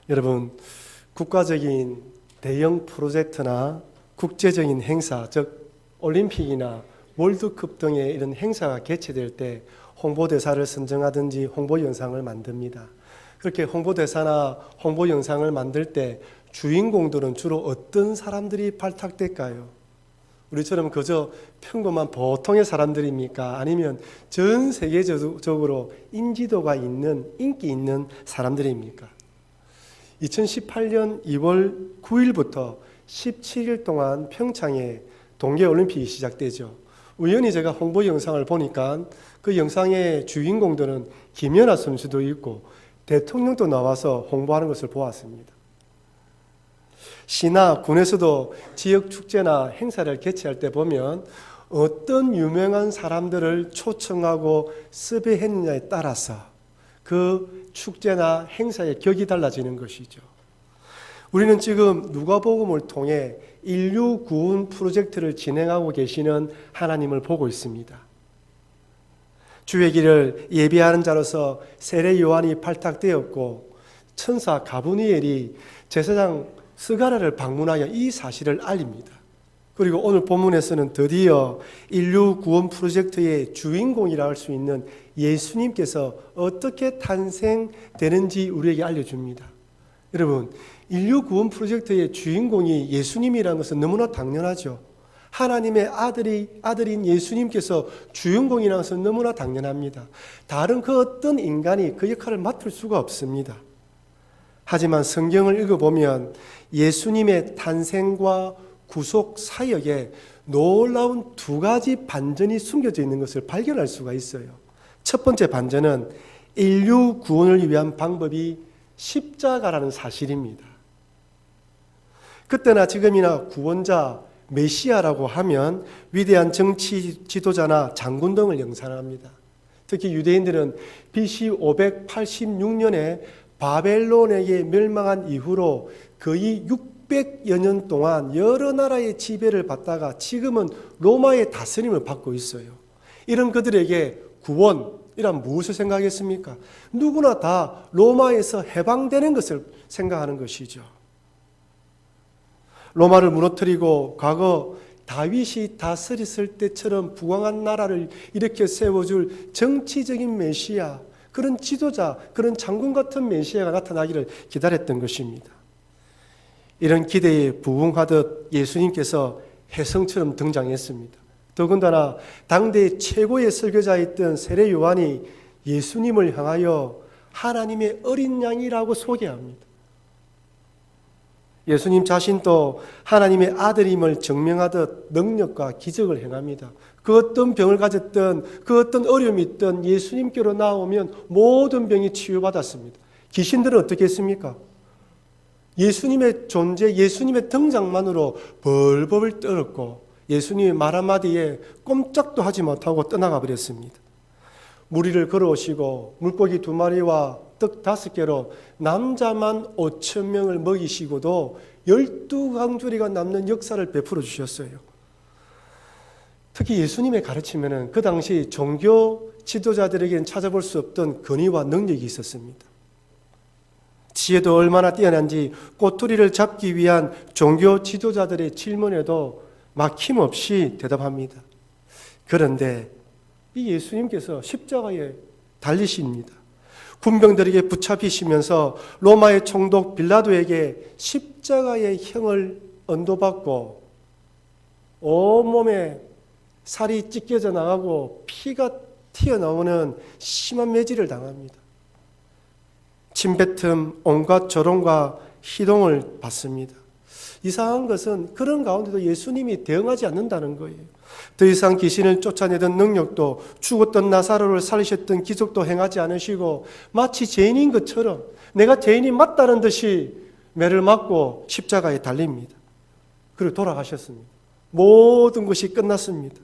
여러분, 국가적인 대형 프로젝트나 국제적인 행사, 즉 올림픽이나 월드컵 등의 이런 행사가 개최될 때 홍보대사를 선정하든지 홍보 영상을 만듭니다. 그렇게 홍보대사나 홍보 영상을 만들 때 주인공들은 주로 어떤 사람들이 발탁될까요? 우리처럼 그저 평범한 보통의 사람들입니까? 아니면 전 세계적으로 인지도가 있는, 인기 있는 사람들입니까? 2018년 2월 9일부터 17일 동안 평창에 동계올림픽이 시작되죠. 우연히 제가 홍보 영상을 보니까 그 영상의 주인공들은 김연아 선수도 있고 대통령도 나와서 홍보하는 것을 보았습니다. 시나 군에서도 지역 축제나 행사를 개최할 때 보면 어떤 유명한 사람들을 초청하고 섭외했느냐에 따라서 그 축제나 행사의 격이 달라지는 것이죠. 우리는 지금 누가복음을 통해 인류 구원 프로젝트를 진행하고 계시는 하나님을 보고 있습니다. 주의 길을 예비하는 자로서 세례 요한이 발탁되었고 천사 가브리엘이 제사장 스가랴를 방문하여 이 사실을 알립니다. 그리고 오늘 본문에서는 드디어 인류 구원 프로젝트의 주인공이라 할 수 있는 예수님께서 어떻게 탄생되는지 우리에게 알려줍니다. 여러분, 인류 구원 프로젝트의 주인공이 예수님이라는 것은 너무나 당연하죠. 하나님의 아들인 예수님께서 주인공이라는 것은 너무나 당연합니다. 다른 그 어떤 인간이 그 역할을 맡을 수가 없습니다. 하지만 성경을 읽어보면 예수님의 탄생과 구속 사역에 놀라운 두 가지 반전이 숨겨져 있는 것을 발견할 수가 있어요. 첫 번째 반전은 인류 구원을 위한 방법이 십자가라는 사실입니다. 그때나 지금이나 구원자, 메시아라고 하면 위대한 정치 지도자나 장군 등을 연상합니다. 특히 유대인들은 BC 586년에 바벨론에게 멸망한 이후로 거의 600여 년 동안 여러 나라의 지배를 받다가 지금은 로마의 다스림을 받고 있어요. 이런 그들에게 구원이란 무엇을 생각했습니까? 누구나 다 로마에서 해방되는 것을 생각하는 것이죠. 로마를 무너뜨리고 과거 다윗이 다스렸을 때처럼 부강한 나라를 일으켜 세워줄 정치적인 메시아, 그런 지도자, 그런 장군 같은 메시아가 나타나기를 기다렸던 것입니다. 이런 기대에 부응하듯 예수님께서 혜성처럼 등장했습니다. 더군다나 당대 최고의 설교자였던 세례 요한이 예수님을 향하여 하나님의 어린 양이라고 소개합니다. 예수님 자신도 하나님의 아들임을 증명하듯 능력과 기적을 행합니다. 그 어떤 병을 가졌던, 그 어떤 어려움이 있던 예수님께로 나오면 모든 병이 치유받았습니다. 귀신들은 어떻게 했습니까? 예수님의 존재, 예수님의 등장만으로 벌벌 떨었고 예수님의 말 한마디에 꼼짝도 하지 못하고 떠나가 버렸습니다. 무리를 걸어오시고 물고기 2마리와 떡 5개로 남자만 5,000명을 먹이시고도 12강조리가 남는 역사를 베풀어 주셨어요. 특히 예수님의 가르침에는 그 당시 종교 지도자들에게는 찾아볼 수 없던 권위와 능력이 있었습니다. 지혜도 얼마나 뛰어난지 꼬투리를 잡기 위한 종교 지도자들의 질문에도 막힘없이 대답합니다. 그런데 이 예수님께서 십자가에 달리십니다. 군병들에게 붙잡히시면서 로마의 총독 빌라도에게 십자가의 형을 언도받고 온몸에 살이 찢겨져 나가고 피가 튀어나오는 심한 매질을 당합니다. 침뱉음, 온갖 조롱과 희롱을 받습니다. 이상한 것은 그런 가운데도 예수님이 대응하지 않는다는 거예요. 더 이상 귀신을 쫓아내던 능력도, 죽었던 나사로를 살리셨던 기적도 행하지 않으시고 마치 죄인인 것처럼 내가 죄인이 맞다는 듯이 매를 맞고 십자가에 달립니다. 그리고 돌아가셨습니다. 모든 것이 끝났습니다.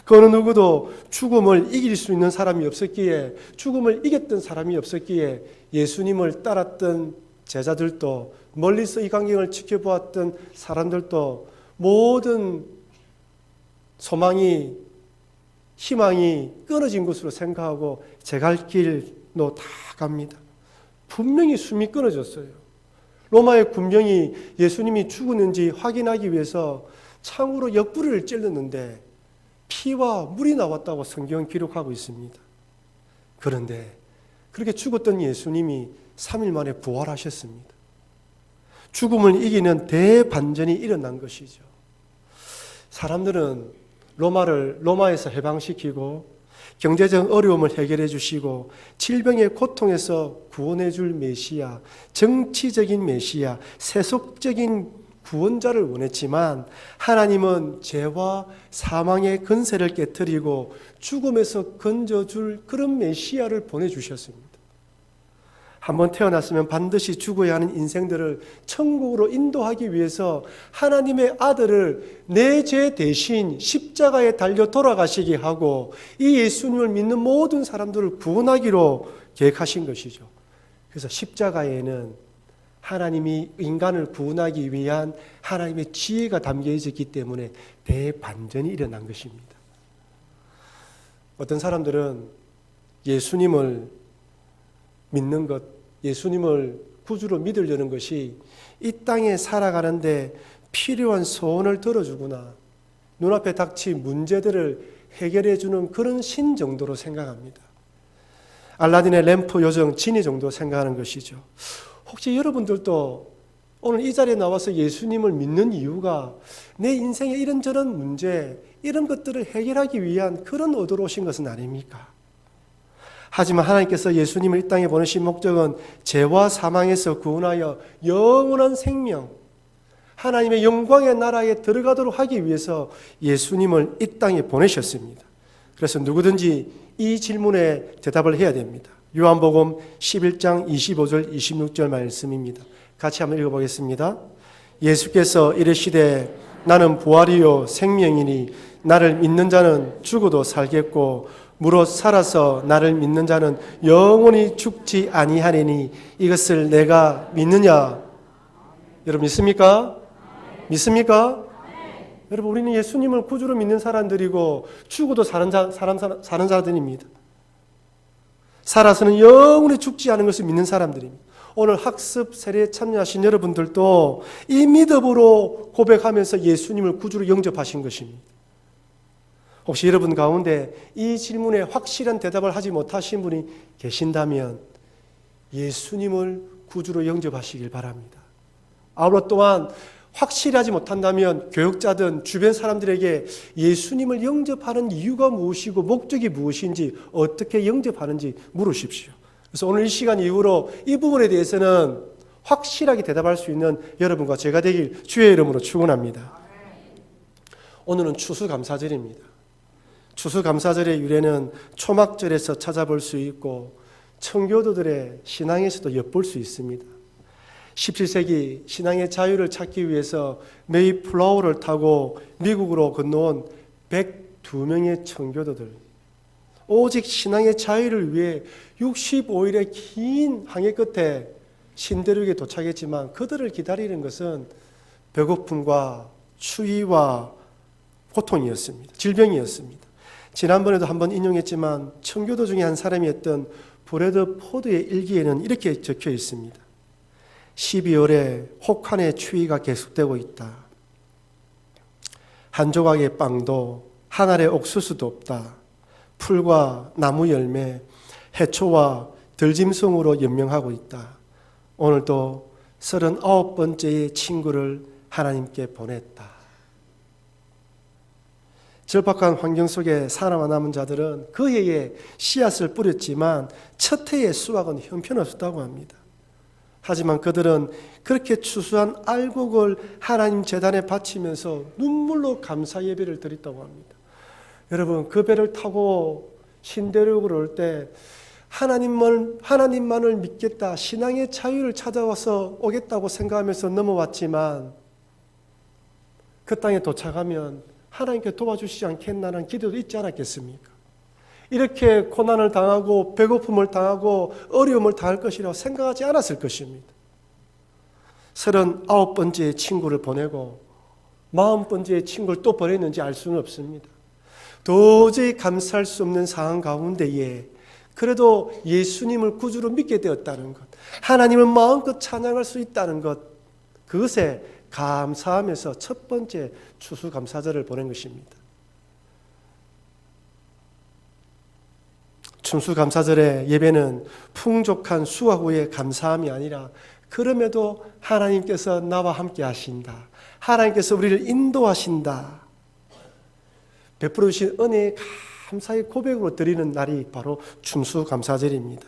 그 어느 누구도 죽음을 이길 수 있는 사람이 없었기에, 죽음을 이겼던 사람이 없었기에 예수님을 따랐던 제자들도, 멀리서 이 광경을 지켜보았던 사람들도 모든 소망이, 희망이 끊어진 것으로 생각하고 제 갈 길로 다 갑니다. 분명히 숨이 끊어졌어요. 로마의 군병이 예수님이 죽었는지 확인하기 위해서 창으로 옆구리를 찔렀는데 피와 물이 나왔다고 성경은 기록하고 있습니다. 그런데 그렇게 죽었던 예수님이 3일 만에 부활하셨습니다. 죽음을 이기는 대반전이 일어난 것이죠. 사람들은 로마에서 해방시키고 경제적 어려움을 해결해 주시고 질병의 고통에서 구원해 줄 메시아, 정치적인 메시아, 세속적인 구원자를 원했지만 하나님은 죄와 사망의 근세를 깨뜨리고 죽음에서 건져줄 그런 메시아를 보내주셨습니다. 한번 태어났으면 반드시 죽어야 하는 인생들을 천국으로 인도하기 위해서 하나님의 아들을 내 죄 대신 십자가에 달려 돌아가시게 하고 이 예수님을 믿는 모든 사람들을 구원하기로 계획하신 것이죠. 그래서 십자가에는 하나님이 인간을 구원하기 위한 하나님의 지혜가 담겨 있었기 때문에 대반전이 일어난 것입니다. 어떤 사람들은 예수님을 믿는 것, 예수님을 구주로 믿으려는 것이 이 땅에 살아가는데 필요한 소원을 들어주거나 눈앞에 닥친 문제들을 해결해 주는 그런 신 정도로 생각합니다. 알라딘의 램프 요정 지니 정도 생각하는 것이죠. 혹시 여러분들도 오늘 이 자리에 나와서 예수님을 믿는 이유가 내 인생의 이런저런 문제, 이런 것들을 해결하기 위한 그런 의도로 오신 것은 아닙니까? 하지만 하나님께서 예수님을 이 땅에 보내신 목적은 죄와 사망에서 구원하여 영원한 생명, 하나님의 영광의 나라에 들어가도록 하기 위해서 예수님을 이 땅에 보내셨습니다. 그래서 누구든지 이 질문에 대답을 해야 됩니다. 요한복음 11장 25절 26절 말씀입니다. 같이 한번 읽어보겠습니다. 예수께서 이르시되 나는 부활이요 생명이니 나를 믿는 자는 죽어도 살겠고 무릇 살아서 나를 믿는 자는 영원히 죽지 아니하리니 이것을 내가 믿느냐? 여러분 믿습니까? 믿습니까? 여러분 우리는 예수님을 구주로 믿는 사람들이고 죽어도 사는 자들입니다. 살아서는 영원히 죽지 않은 것을 믿는 사람들입니다. 오늘 학습 세례에 참여하신 여러분들도 이 믿음으로 고백하면서 예수님을 구주로 영접하신 것입니다. 혹시 여러분 가운데 이 질문에 확실한 대답을 하지 못하신 분이 계신다면 예수님을 구주로 영접하시길 바랍니다. 아울러 또한 확실하지 못한다면 교육자든 주변 사람들에게 예수님을 영접하는 이유가 무엇이고 목적이 무엇인지 어떻게 영접하는지 물으십시오. 그래서 오늘 이 시간 이후로 이 부분에 대해서는 확실하게 대답할 수 있는 여러분과 제가 되길 주의 이름으로 축원합니다. 오늘은 추수감사절입니다. 추수감사절의 유래는 초막절에서 찾아볼 수 있고 청교도들의 신앙에서도 엿볼 수 있습니다. 17세기 신앙의 자유를 찾기 위해서 메이플라워를 타고 미국으로 건너온 102명의 청교도들, 오직 신앙의 자유를 위해 65일의 긴 항해 끝에 신대륙에 도착했지만 그들을 기다리는 것은 배고픔과 추위와 고통이었습니다. 질병이었습니다. 지난번에도 한번 인용했지만 청교도 중에 한 사람이었던 브래드 포드의 일기에는 이렇게 적혀 있습니다. 12월에 혹한의 추위가 계속되고 있다. 한 조각의 빵도 한 알의 옥수수도 없다. 풀과 나무 열매, 해초와 들짐승으로 연명하고 있다. 오늘도 39번째의 친구를 하나님께 보냈다. 절박한 환경 속에 살아남은 자들은 그 해에 씨앗을 뿌렸지만 첫 해의 수확은 형편없었다고 합니다. 하지만 그들은 그렇게 추수한 알곡을 하나님 제단에 바치면서 눈물로 감사 예배를 드렸다고 합니다. 여러분 그 배를 타고 신대륙으로 올 때 하나님만을 믿겠다, 신앙의 자유를 찾아와서 오겠다고 생각하면서 넘어왔지만 그 땅에 도착하면 하나님께 도와주시지 않겠나라는 기도도 있지 않았겠습니까? 이렇게 고난을 당하고 배고픔을 당하고 어려움을 당할 것이라고 생각하지 않았을 것입니다. 39번째의 친구를 보내고 40번째의 친구를 또 보냈는지 알 수는 없습니다. 도저히 감수할 수 없는 상황 가운데에 그래도 예수님을 구주로 믿게 되었다는 것, 하나님을 마음껏 찬양할 수 있다는 것, 그것에 감사하면서 첫 번째 추수감사절을 보낸 것입니다. 추수감사절의 예배는 풍족한 수확 후에 감사함이 아니라 그럼에도 하나님께서 나와 함께 하신다, 하나님께서 우리를 인도하신다, 베풀어 주신 은혜에 감사의 고백으로 드리는 날이 바로 추수감사절입니다.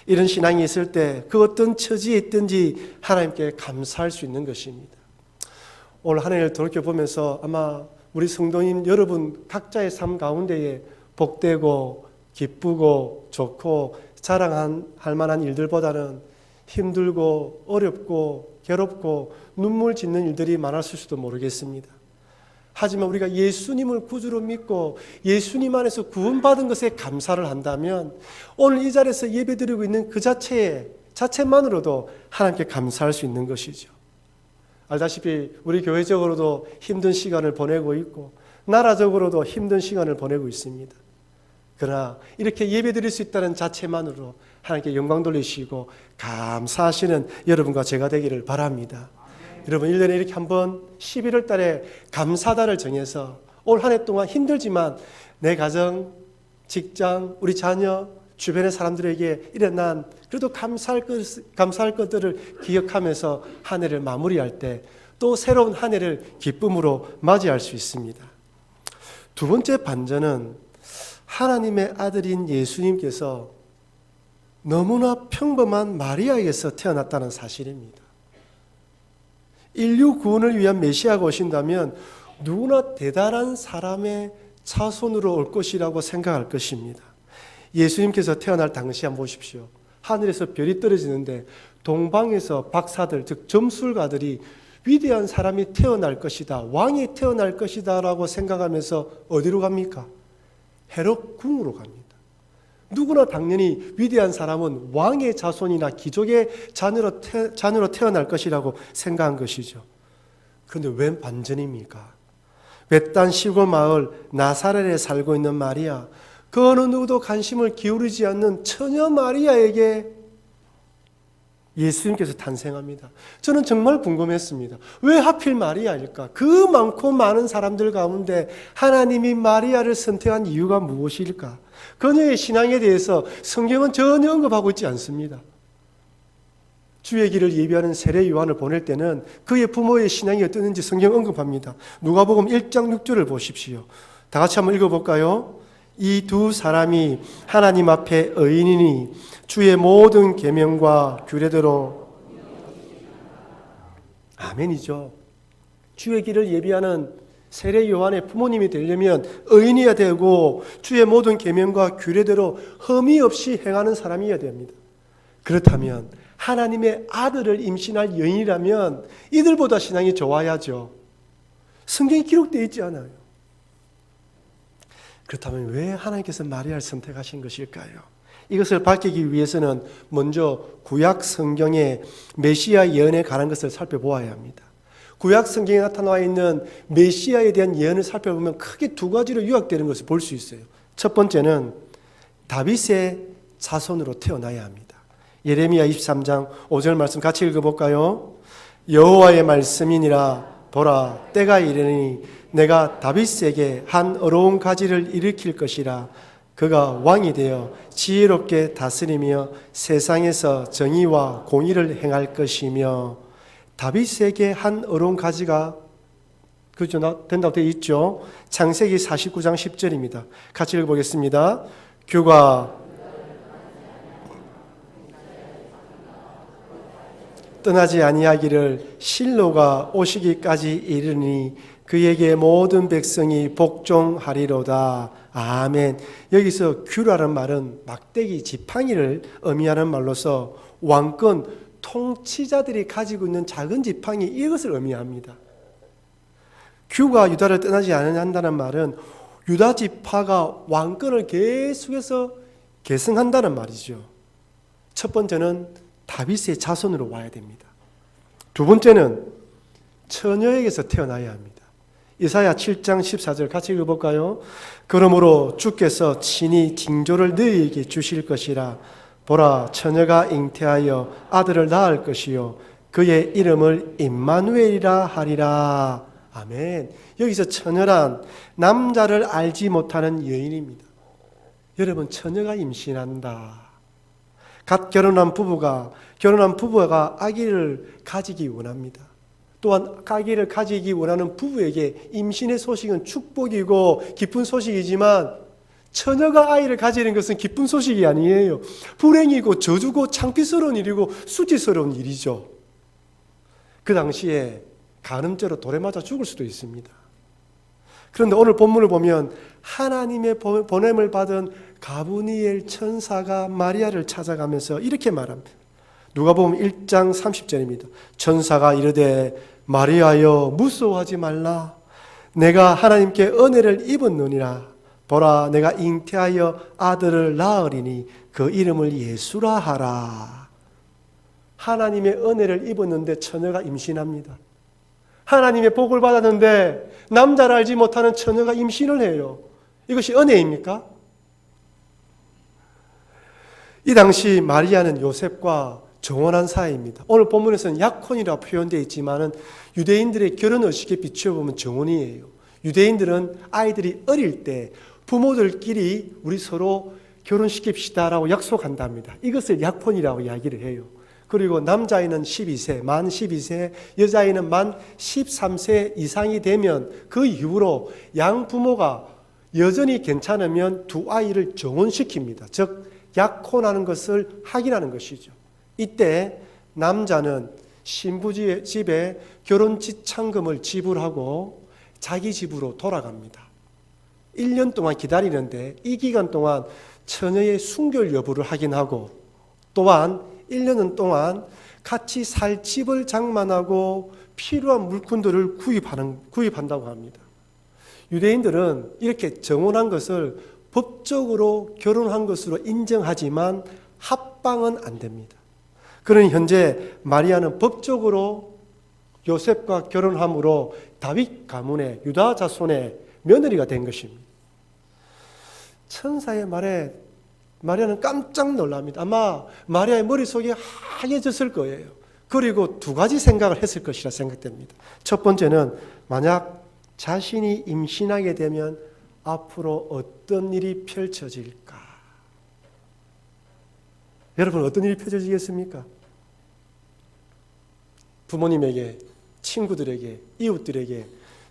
이런 신앙이 있을 때 그 어떤 처지에 있든지 하나님께 감사할 수 있는 것입니다. 올 한 해를 돌이켜보면서 아마 우리 성도님 여러분 각자의 삶 가운데에 복되고 기쁘고 좋고 자랑할 만한 일들보다는 힘들고 어렵고 괴롭고 눈물 짓는 일들이 많았을 수도 모르겠습니다. 하지만 우리가 예수님을 구주로 믿고 예수님 안에서 구원받은 것에 감사를 한다면 오늘 이 자리에서 예배드리고 있는 그 자체만으로도 하나님께 감사할 수 있는 것이죠. 알다시피 우리 교회적으로도 힘든 시간을 보내고 있고 나라적으로도 힘든 시간을 보내고 있습니다. 그러나 이렇게 예배드릴 수 있다는 자체만으로 하나님께 영광 돌리시고 감사하시는 여러분과 제가 되기를 바랍니다. 여러분 1년에 이렇게 한번 11월 달에 감사달을 정해서 올 한 해 동안 힘들지만 내 가정, 직장, 우리 자녀, 주변의 사람들에게 일어난 그래도 감사할 것들을 기억하면서 한 해를 마무리할 때 또 새로운 한 해를 기쁨으로 맞이할 수 있습니다. 두 번째 반전은 하나님의 아들인 예수님께서 너무나 평범한 마리아에게서 태어났다는 사실입니다. 인류 구원을 위한 메시아가 오신다면 누구나 대단한 사람의 자손으로 올 것이라고 생각할 것입니다. 예수님께서 태어날 당시 한번 보십시오. 하늘에서 별이 떨어지는데 동방에서 박사들, 즉 점술가들이 위대한 사람이 태어날 것이다, 왕이 태어날 것이다 라고 생각하면서 어디로 갑니까? 헤롯 궁으로 갑니다. 누구나 당연히 위대한 사람은 왕의 자손이나 귀족의 자녀로 태어날 것이라고 생각한 것이죠. 그런데 웬 반전입니까? 외딴 시골 마을 나사렛에 살고 있는 마리아, 그 어느 누구도 관심을 기울이지 않는 처녀 마리아에게 예수님께서 탄생합니다. 저는 정말 궁금했습니다. 왜 하필 마리아일까? 그 많고 많은 사람들 가운데 하나님이 마리아를 선택한 이유가 무엇일까? 그녀의 신앙에 대해서 성경은 전혀 언급하고 있지 않습니다. 주의 길을 예비하는 세례 요한을 보낼 때는 그의 부모의 신앙이 어땠는지 성경 언급합니다. 누가복음 1장 6절을 보십시오. 다 같이 한번 읽어볼까요? 이 두 사람이 하나님 앞에 의인이니 주의 모든 계명과 규례대로. 아멘이죠. 주의 길을 예비하는 세례 요한의 부모님이 되려면 의인이어야 되고 주의 모든 계명과 규례대로 흠이 없이 행하는 사람이어야 됩니다. 그렇다면 하나님의 아들을 임신할 여인이라면 이들보다 신앙이 좋아야죠. 성경에 기록되어 있지 않아요. 그렇다면 왜 하나님께서 마리아를 선택하신 것일까요? 이것을 밝히기 위해서는 먼저 구약 성경의 메시아 예언에 관한 것을 살펴보아야 합니다. 구약 성경에 나타나 있는 메시아에 대한 예언을 살펴보면 크게 두 가지로 요약되는 것을 볼 수 있어요. 첫 번째는 다윗의 자손으로 태어나야 합니다. 예레미야 23장 5절 말씀 같이 읽어볼까요? 여호와의 말씀이니라 보라 때가 이르니 내가 다윗에게 한 어려운 가지를 일으킬 것이라. 그가 왕이 되어 지혜롭게 다스리며 세상에서 정의와 공의를 행할 것이며. 다윗에게 한 어려운 가지가 된다고 되어 있죠. 창세기 49장 10절입니다. 같이 읽어보겠습니다. 규가 떠나지 아니하기를 실로가 오시기까지 이르니 그에게 모든 백성이 복종하리로다. 아멘. 여기서 규라는 말은 막대기 지팡이를 의미하는 말로서 왕권 통치자들이 가지고 있는 작은 지팡이, 이것을 의미합니다. 규가 유다를 떠나지 않는다는 말은 유다 지파가 왕권을 계속해서 계승한다는 말이죠. 첫 번째는 다윗의 자손으로 와야 됩니다. 두 번째는 처녀에게서 태어나야 합니다. 이사야 7장 14절 같이 읽어볼까요? 그러므로 주께서 친히 징조를 너희에게 주실 것이라. 보라, 처녀가 잉태하여 아들을 낳을 것이요 그의 이름을 임마누엘이라 하리라. 아멘. 여기서 처녀란 남자를 알지 못하는 여인입니다. 여러분, 처녀가 임신한다. 갓 결혼한 부부가 아기를 가지기 원합니다. 또한 아기를 가지기 원하는 부부에게 임신의 소식은 축복이고 기쁜 소식이지만 처녀가 아이를 가지는 것은 기쁜 소식이 아니에요. 불행이고 저주고 창피스러운 일이고 수치스러운 일이죠. 그 당시에 간음죄로 돌에 맞아 죽을 수도 있습니다. 그런데 오늘 본문을 보면 하나님의 보냄을 받은 가브리엘 천사가 마리아를 찾아가면서 이렇게 말합니다. 누가복음 1장 30절입니다. 천사가 이르되 마리아여 무서워하지 말라. 내가 하나님께 은혜를 입었느니라. 보라, 내가 잉태하여 아들을 낳으리니 그 이름을 예수라 하라. 하나님의 은혜를 입었는데 처녀가 임신합니다. 하나님의 복을 받았는데 남자를 알지 못하는 처녀가 임신을 해요. 이것이 은혜입니까? 이 당시 마리아는 요셉과 정혼한 사이입니다. 오늘 본문에서는 약혼이라고 표현되어 있지만 유대인들의 결혼 의식에 비추어보면 정혼이에요. 유대인들은 아이들이 어릴 때 부모들끼리 우리 서로 결혼시킵시다라고 약속한답니다. 이것을 약혼이라고 이야기를 해요. 그리고 남자아이는 12세, 만 12세, 여자아이는 만 13세 이상이 되면 그 이후로 양부모가 여전히 괜찮으면 두 아이를 정혼시킵니다. 즉 약혼하는 것을 확인하는 것이죠. 이때 남자는 신부 집에 결혼 지참금을 지불하고 자기 집으로 돌아갑니다. 1년 동안 기다리는데 이 기간 동안 처녀의 순결 여부를 확인하고 또한 1년 동안 같이 살 집을 장만하고 필요한 물건들을 구입한다고 합니다. 유대인들은 이렇게 정혼한 것을 법적으로 결혼한 것으로 인정하지만 합방은 안 됩니다. 그러니 현재 마리아는 법적으로 요셉과 결혼함으로 다윗 가문의 유다 자손의 며느리가 된 것입니다. 천사의 말에 마리아는 깜짝 놀랍니다. 아마 마리아의 머릿속이 하얘졌을 거예요. 그리고 두 가지 생각을 했을 것이라 생각됩니다. 첫 번째는 만약 자신이 임신하게 되면 앞으로 어떤 일이 펼쳐질까? 여러분, 어떤 일이 펼쳐지겠습니까? 부모님에게, 친구들에게, 이웃들에게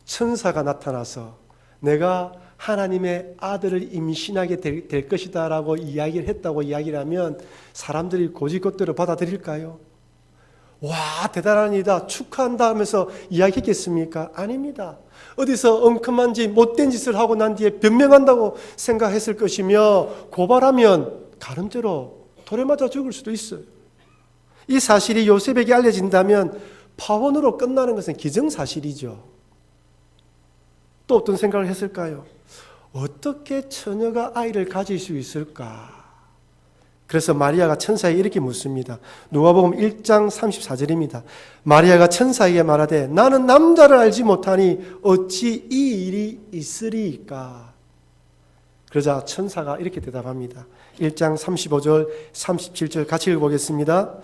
천사가 나타나서 내가 하나님의 아들을 임신하게 될 것이다 라고 이야기를 했다고 이야기를 하면 사람들이 고지것대로 받아들일까요? 와, 대단한 일이다, 축하한다 하면서 이야기했겠습니까? 아닙니다. 어디서 엉큼한 짓, 못된 짓을 하고 난 뒤에 변명한다고 생각했을 것이며 고발하면 가늠죄로 돌에 맞아 죽을 수도 있어요. 이 사실이 요셉에게 알려진다면 파혼으로 끝나는 것은 기정사실이죠. 또 어떤 생각을 했을까요? 어떻게 처녀가 아이를 가질 수 있을까? 그래서 마리아가 천사에게 이렇게 묻습니다. 누가복음 1장 34절입니다. 마리아가 천사에게 말하되 나는 남자를 알지 못하니 어찌 이 일이 있으리이까? 그러자 천사가 이렇게 대답합니다. 1장 35절 37절 같이 읽어보겠습니다.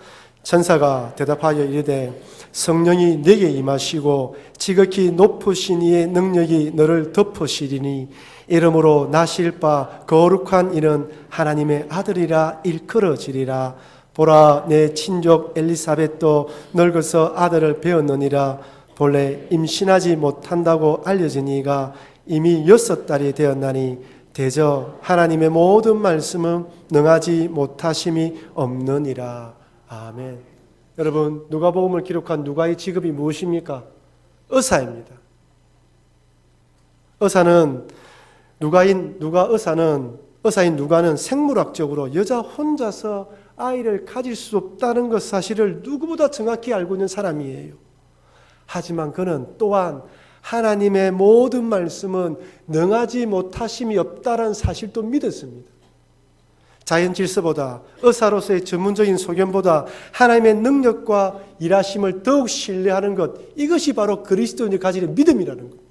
천사가 대답하여 이르되 성령이 네게 임하시고 지극히 높으신 이의 능력이 너를 덮으시리니 이러므로 나실 바 거룩한 이는 하나님의 아들이라 일컬어지리라. 보라, 내 친족 엘리사벳도 늙어서 아들을 배었느니라. 본래 임신하지 못한다고 알려진 이가 이미 6달이 되었나니 대저 하나님의 모든 말씀은 능하지 못하심이 없느니라. 아멘. 여러분, 누가복음을 기록한 누가의 직업이 무엇입니까? 의사입니다. 의사인 누가는 생물학적으로 여자 혼자서 아이를 가질 수 없다는 것 사실을 누구보다 정확히 알고 있는 사람이에요. 하지만 그는 또한 하나님의 모든 말씀은 능하지 못하심이 없다는 사실도 믿었습니다. 자연 질서보다, 의사로서의 전문적인 소견보다 하나님의 능력과 일하심을 더욱 신뢰하는 것, 이것이 바로 그리스도인이 가지는 믿음이라는 겁니다.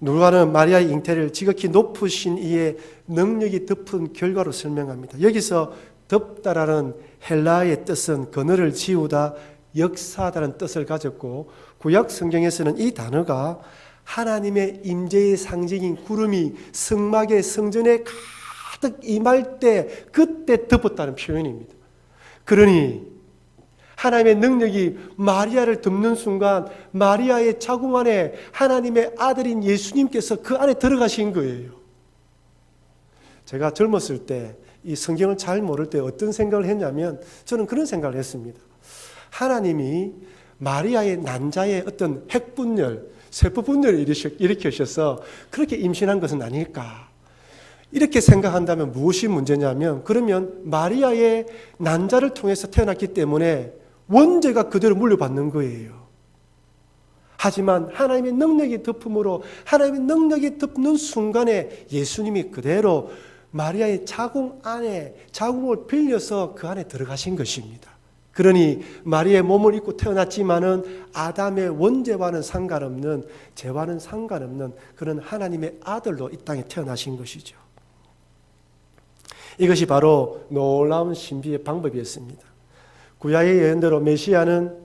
누가는 마리아의 잉태를 지극히 높으신 이의 능력이 덮은 결과로 설명합니다. 여기서 덮다라는 헬라어의 뜻은 그늘을 지우다, 역사하다는 뜻을 가졌고, 구약 성경에서는 이 단어가 하나님의 임재의 상징인 구름이 성막의 성전에 가득 임할 때 그때 덮었다는 표현입니다. 그러니 하나님의 능력이 마리아를 덮는 순간 마리아의 자궁 안에 하나님의 아들인 예수님께서 그 안에 들어가신 거예요. 제가 젊었을 때 이 성경을 잘 모를 때 어떤 생각을 했냐면 저는 그런 생각을 했습니다. 하나님이 마리아의 난자의 어떤 핵분열, 세포분열을 일으키셔서 그렇게 임신한 것은 아닐까. 이렇게 생각한다면 무엇이 문제냐면, 그러면 마리아의 난자를 통해서 태어났기 때문에 원죄가 그대로 물려받는 거예요. 하지만 하나님의 능력이 덮음으로 하나님의 능력이 덮는 순간에 예수님이 그대로 마리아의 자궁 안에, 자궁을 빌려서 그 안에 들어가신 것입니다. 그러니 마리아의 몸을 입고 태어났지만은 아담의 원죄와는 상관없는, 죄와는 상관없는 그런 하나님의 아들로 이 땅에 태어나신 것이죠. 이것이 바로 놀라운 신비의 방법이었습니다. 구약의 예언대로 메시아는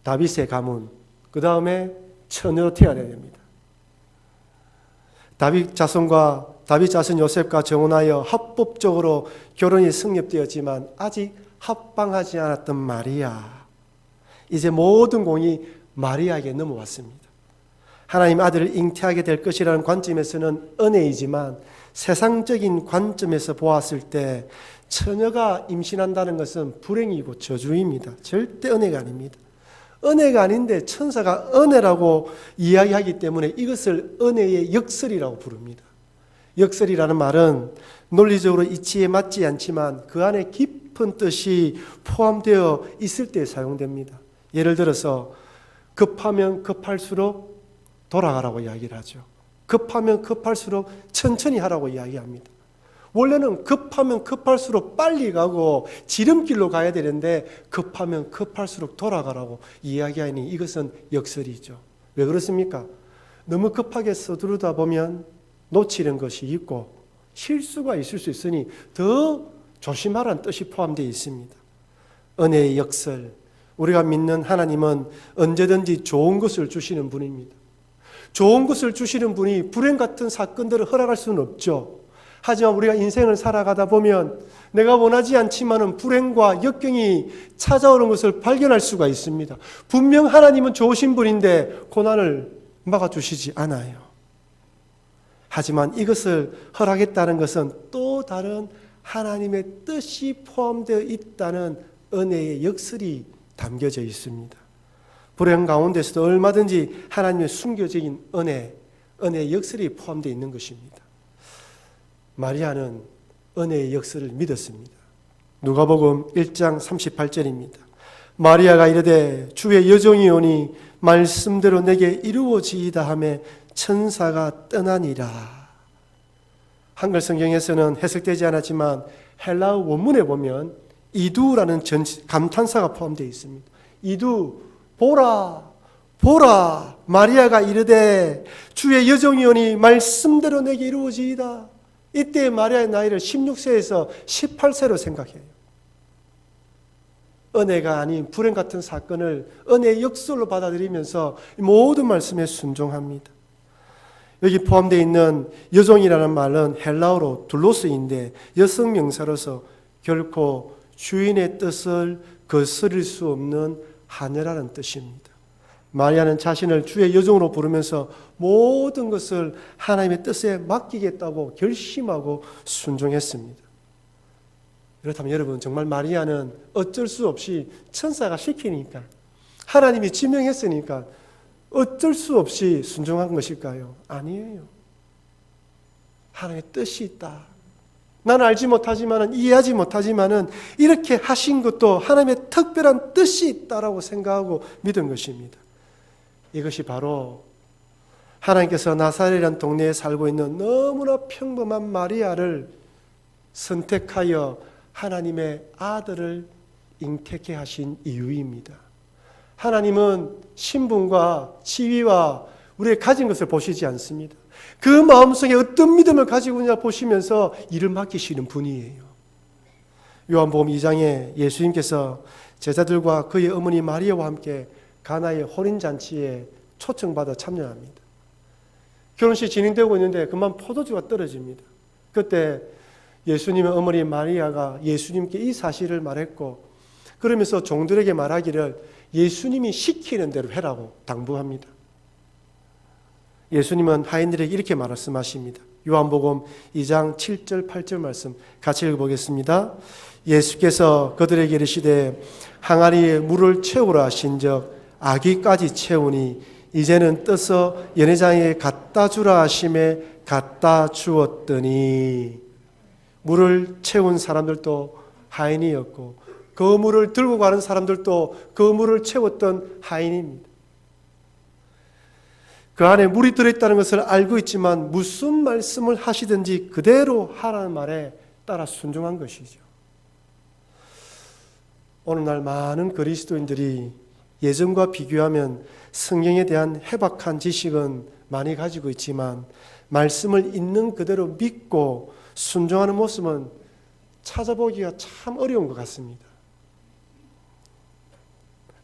다윗의 가문, 그 다음에 처녀로 태어나야 됩니다. 다윗 자손 요셉과 정혼하여 합법적으로 결혼이 성립되었지만 아직 합방하지 않았던 마리아, 이제 모든 공이 마리아에게 넘어왔습니다. 하나님 아들을 잉태하게 될 것이라는 관점에서는 은혜이지만 세상적인 관점에서 보았을 때 처녀가 임신한다는 것은 불행이고 저주입니다. 절대 은혜가 아닙니다. 은혜가 아닌데 천사가 은혜라고 이야기하기 때문에 이것을 은혜의 역설이라고 부릅니다. 역설이라는 말은 논리적으로 이치에 맞지 않지만 그 안에 깊은 뜻이 포함되어 있을 때 사용됩니다. 예를 들어서 급하면 급할수록 돌아가라고 이야기를 하죠. 급하면 급할수록 천천히 하라고 이야기합니다. 원래는 급하면 급할수록 빨리 가고 지름길로 가야 되는데 급하면 급할수록 돌아가라고 이야기하니 이것은 역설이죠. 왜 그렇습니까? 너무 급하게 서두르다 보면 놓치는 것이 있고 실수가 있을 수 있으니 더 조심하라는 뜻이 포함되어 있습니다. 은혜의 역설, 우리가 믿는 하나님은 언제든지 좋은 것을 주시는 분입니다. 좋은 것을 주시는 분이 불행 같은 사건들을 허락할 수는 없죠. 하지만 우리가 인생을 살아가다 보면 내가 원하지 않지만은 불행과 역경이 찾아오는 것을 발견할 수가 있습니다. 분명 하나님은 좋으신 분인데 고난을 막아주시지 않아요. 하지만 이것을 허락했다는 것은 또 다른 하나님의 뜻이 포함되어 있다는 은혜의 역설이 담겨져 있습니다. 불행 가운데서도 얼마든지 하나님의 숨겨진 은혜의 역설이 포함되어 있는 것입니다. 마리아는 은혜의 역설을 믿었습니다. 누가복음 1장 38절입니다. 마리아가 이르되 주의 여종이 오니 말씀대로 내게 이루어지이다 하매 천사가 떠나니라. 한글 성경에서는 해석되지 않았지만 헬라어 원문에 보면 이두라는 감탄사가 포함되어 있습니다. 이두, 보라, 보라, 마리아가 이르되 주의 여종이 오니 말씀대로 내게 이루어지이다. 이때 마리아의 나이를 16세에서 18세로 생각해요. 은혜가 아닌 불행 같은 사건을 은혜의 역설로 받아들이면서 모든 말씀에 순종합니다. 여기 포함되어 있는 여종이라는 말은 헬라어로 둘로스인데 여성 명사로서 결코 주인의 뜻을 거스릴 수 없는 하늘이라는 뜻입니다. 마리아는 자신을 주의 여종으로 부르면서 모든 것을 하나님의 뜻에 맡기겠다고 결심하고 순종했습니다. 그렇다면 여러분, 정말 마리아는 어쩔 수 없이 천사가 시키니까, 하나님이 지명했으니까 어쩔 수 없이 순종한 것일까요? 아니에요. 하나님의 뜻이 있다. 나는 알지 못하지만은, 이해하지 못하지만은 이렇게 하신 것도 하나님의 특별한 뜻이 있다라고 생각하고 믿은 것입니다. 이것이 바로 하나님께서 나사렛이라는 동네에 살고 있는 너무나 평범한 마리아를 선택하여 하나님의 아들을 잉태케 하신 이유입니다. 하나님은 신분과 지위와 우리의 가진 것을 보시지 않습니다. 그 마음속에 어떤 믿음을 가지고 있냐 보시면서 일을 맡기시는 분이에요. 요한복음 2장에 예수님께서 제자들과 그의 어머니 마리아와 함께 가나의 혼인잔치에 초청받아 참여합니다. 결혼식이 진행되고 있는데 그만 포도주가 떨어집니다. 그때 예수님의 어머니 마리아가 예수님께 이 사실을 말했고, 그러면서 종들에게 말하기를 예수님이 시키는 대로 해라고 당부합니다. 예수님은 하인들에게 이렇게 말씀하십니다. 요한복음 2장 7절 8절 말씀 같이 읽어보겠습니다. 예수께서 그들에게 이르시되 항아리에 물을 채우라 하신즉 아기까지 채우니 이제는 떠서 연회장에 갖다 주라 하심에 갖다 주었더니, 물을 채운 사람들도 하인이었고 그 물을 들고 가는 사람들도 그 물을 채웠던 하인입니다. 그 안에 물이 들어있다는 것을 알고 있지만 무슨 말씀을 하시든지 그대로 하라는 말에 따라 순종한 것이죠. 오늘날 많은 그리스도인들이 예전과 비교하면 성경에 대한 해박한 지식은 많이 가지고 있지만 말씀을 있는 그대로 믿고 순종하는 모습은 찾아보기가 참 어려운 것 같습니다.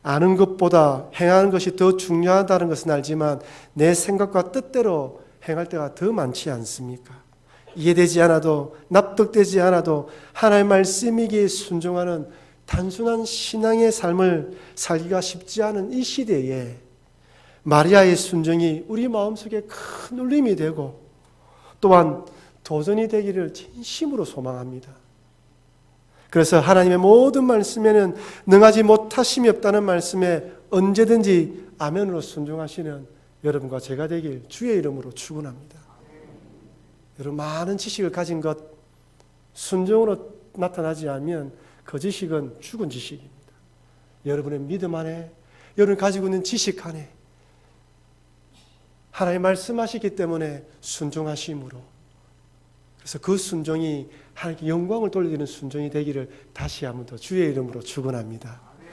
아는 것보다 행하는 것이 더 중요하다는 것은 알지만 내 생각과 뜻대로 행할 때가 더 많지 않습니까? 이해되지 않아도, 납득되지 않아도 하나님의 말씀이기에 순종하는 단순한 신앙의 삶을 살기가 쉽지 않은 이 시대에 마리아의 순종이 우리 마음속에 큰 울림이 되고 또한 도전이 되기를 진심으로 소망합니다. 그래서 하나님의 모든 말씀에는 능하지 못하심이 없다는 말씀에 언제든지 아멘으로 순종하시는 여러분과 제가 되길 주의 이름으로 축원합니다. 여러분, 많은 지식을 가진 것 순종으로 나타나지 않으면 그 지식은 죽은 지식입니다. 여러분의 믿음 안에, 여러분이 가지고 있는 지식 안에 하나님 말씀하시기 때문에 순종하심으로, 그래서 그 순종이 하나님께 영광을 돌리는 순종이 되기를 다시 한번 더 주의 이름으로 축원합니다.